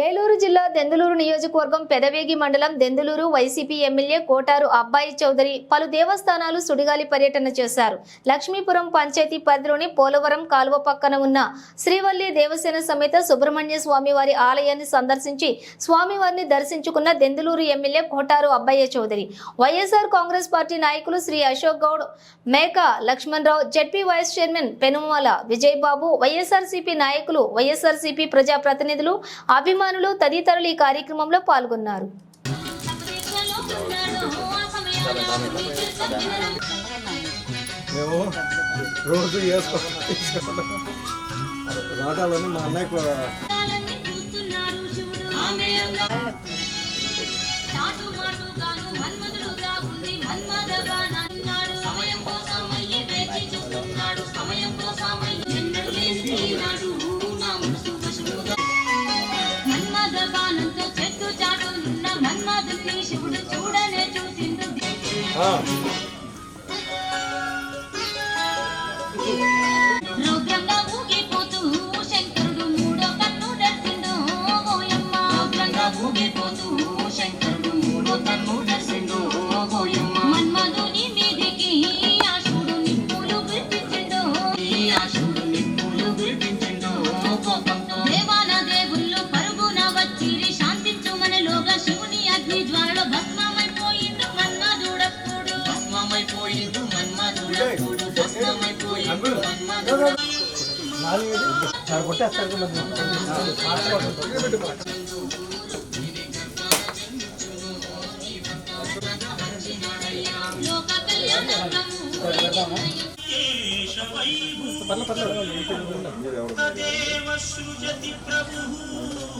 ఏలూరు జిల్లా దెందులూరు నియోజకవర్గం పెదవేగి మండలం దెందులూరు వైసీపీ ఎమ్మెల్యే కోటారు అబ్బాయి చౌదరి పలు దేవస్థానాలు సుడిగాలి పర్యటన చేశారు. లక్ష్మీపురం పంచాయతీ పరిధిలోని పోలవరం కాలువ పక్కన ఉన్న శ్రీవల్లి దేవసేన సమేత సుబ్రహ్మణ్య స్వామి వారి ఆలయాన్ని సందర్శించి స్వామివారిని దర్శించుకున్న దెందులూరు ఎమ్మెల్యే కోటారు అబ్బాయి చౌదరి వైఎస్ఆర్ కాంగ్రెస్ పార్టీ నాయకులు Shri Ashok Goud, Meka Lakshmanarao, ZP vice chairman Penumala Vijayababu, YSRCP నాయకులు, వైఎస్ఆర్సీపీ ప్రజాప్రతినిధులు, అభిమానులు తదితరులు ఈ కార్యక్రమంలో పాల్గొన్నారు. రుద్రంగా ఊగిపోతూ శంకరుడు మూడో కన్ను దర్శిండు ఓయమ్మ. రుద్రంగా ఊగిపోతూ శంకరుడు మూడో కన్ను దర్శిండు ఓయమ్మ. మన్మధుని మీదికి ఆశుడు నిప్పులు గుర్తించిండు, ఆశుడు నిప్పులు గుర్తించిండు కోపంతో. దేవాన దేవుళ్ళు పరుగున వచ్చిరి శాంతించుమనిలోగా శివుని అగ్ని జ్వాలలో భస్మమైపోయిండు మన్మధుడప్పుడు. భస్మమైపోయిండు మన్మధుడప్పుడు, భస్మమైపోయిండు మన్మధుడు. లోక కళ్యాణం